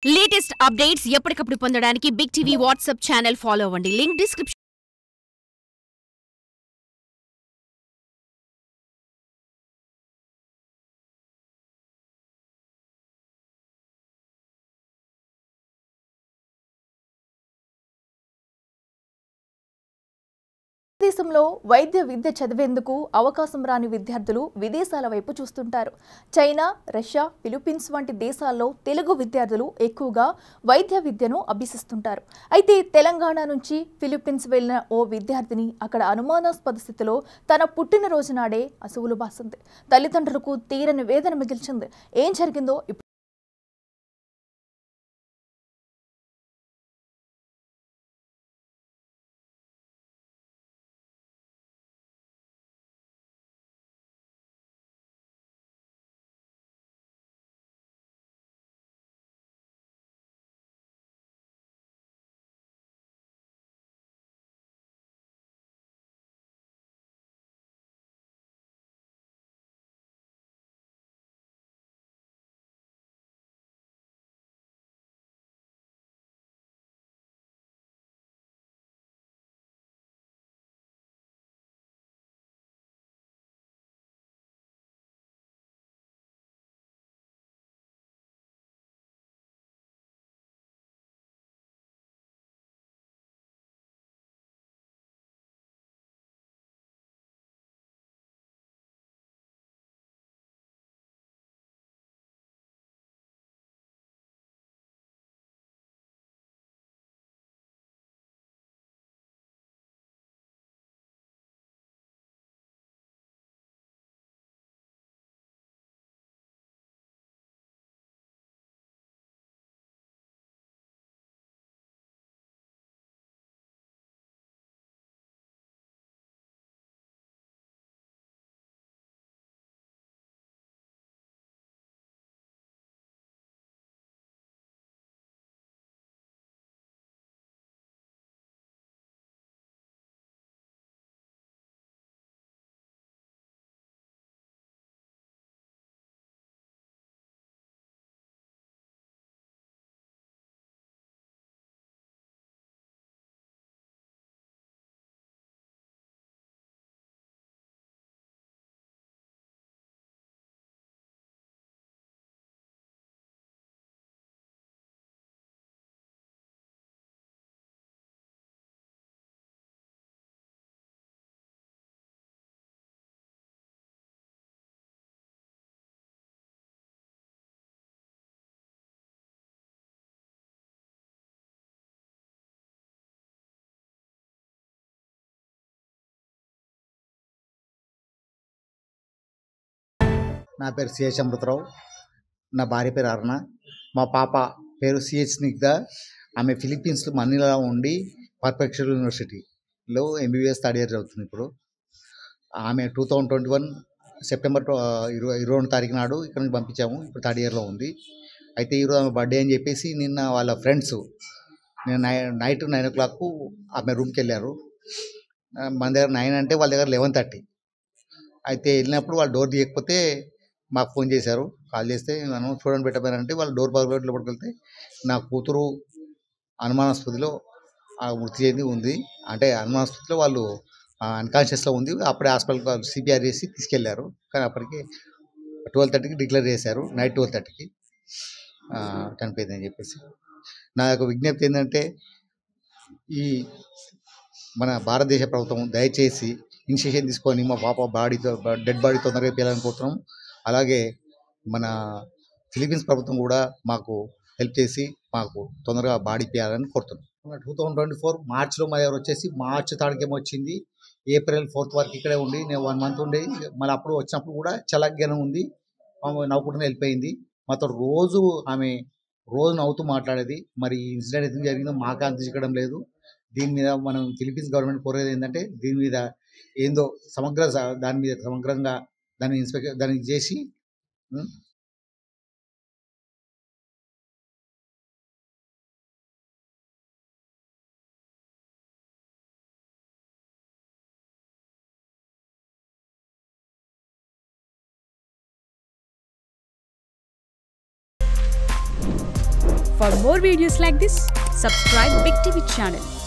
Latest updates ఎప్పటికప్పుడు పొందడానికి big TV WhatsApp channel follow అవ్వండి. Link description. దేశంలో వైద్య విద్య చదివేందుకు అవకాశం రాని విద్యార్థులు విదేశాల వైపు చూస్తుంటారు. చైనా, రష్యా, ఫిలిప్పీన్స్ వంటి దేశాల్లో తెలుగు విద్యార్థులు ఎక్కువగా వైద్య విద్యను అభ్యసిస్తుంటారు. అయితే తెలంగాణ నుంచి ఫిలిప్పీన్స్ వెళ్లిన ఓ విద్యార్థిని అక్కడ అనుమానాస్పద స్థితిలో తన పుట్టినరోజు నాడే అసువులు బాసింది. తల్లిదండ్రులకు తీరని వేదన మిగిల్చింది. ఏం జరిగిందో నా పేరు సిహెచ్ అమృతరావు. నా భార్య పేరు అరుణ. మా పాప పేరు సిహెచ్ స్నిగ్ధ. ఆమె ఫిలిప్పీన్స్లో మనీలా ఉండి పర్ఫెక్షన్ యూనివర్సిటీలో ఎంబీబీఎస్ థర్డ్ ఇయర్ చదువుతుంది. ఇప్పుడు ఆమె 2021 సెప్టెంబర్ 22 తారీఖు నాడు ఇక్కడ నుంచి పంపించాము. ఇప్పుడు థర్డ్ ఇయర్లో ఉంది. అయితే ఈరోజు ఆమె బర్త్డే అని చెప్పేసి నిన్న వాళ్ళ ఫ్రెండ్స్ నేను నైట్ 9 o'clock ఆమె రూమ్కి వెళ్ళారు. మన దగ్గర 9 అంటే వాళ్ళ దగ్గర 11:30. అయితే వెళ్ళినప్పుడు వాళ్ళు డోర్ తీయకపోతే మాకు ఫోన్ చేశారు. కాల్ చేస్తే మనం చూడండి పెట్టబోయారంటే వాళ్ళు డోర్ పగలగొట్టి లోపలికి వెళ్తే నా కూతురు అనుమానాస్పదిలో మృతి చెంది ఉంది. అంటే అనుమానాస్పదిలో వాళ్ళు అన్కాన్షియస్లో ఉంది. అప్పుడే హాస్పిటల్కి సిపిఆర్ చేసి తీసుకెళ్లారు. కానీ అప్పటికి 12:30కి డిక్లేర్ చేశారు. నైట్ 12:30కి చనిపోయిందని చెప్పేసి. నా యొక్క విజ్ఞప్తి ఏంటంటే ఈ మన భారతదేశ ప్రభుత్వం దయచేసి ఇనిషియేషన్ తీసుకొని మా పాప డెడ్ బాడీ తొందరగా పేయాలనుకుంటున్నాం. అలాగే మన ఫిలిప్పీన్స్ ప్రభుత్వం కూడా మాకు హెల్ప్ చేసి మాకు తొందరగా బాడీ పేయాలని కోరుతున్నాం. 2024 మార్చిలో మా దగ్గర వచ్చేసి మార్చి 3rd ఏమో వచ్చింది. ఏప్రిల్ 4th వరకు ఇక్కడే ఉండి నేను 1 month ఉండి మళ్ళీ అప్పుడు వచ్చినప్పుడు కూడా చల్లగానే ఉంది. నవ్వుకుంటూనే వెళ్ళిపోయింది. మాతో ఆమె రోజు నవ్వుతూ మాట్లాడేది. మరి ఇన్సిడెంట్ ఎందుకు జరిగిందో మాకు అంత చిక్కడం లేదు. దీని మీద మనం ఫిలిప్పీన్స్ గవర్నమెంట్ కోరేది ఏంటంటే దీని మీద ఏందో దాని మీద సమగ్రంగా దాన్ని చేసి For more videos like this, subscribe Big TV channel.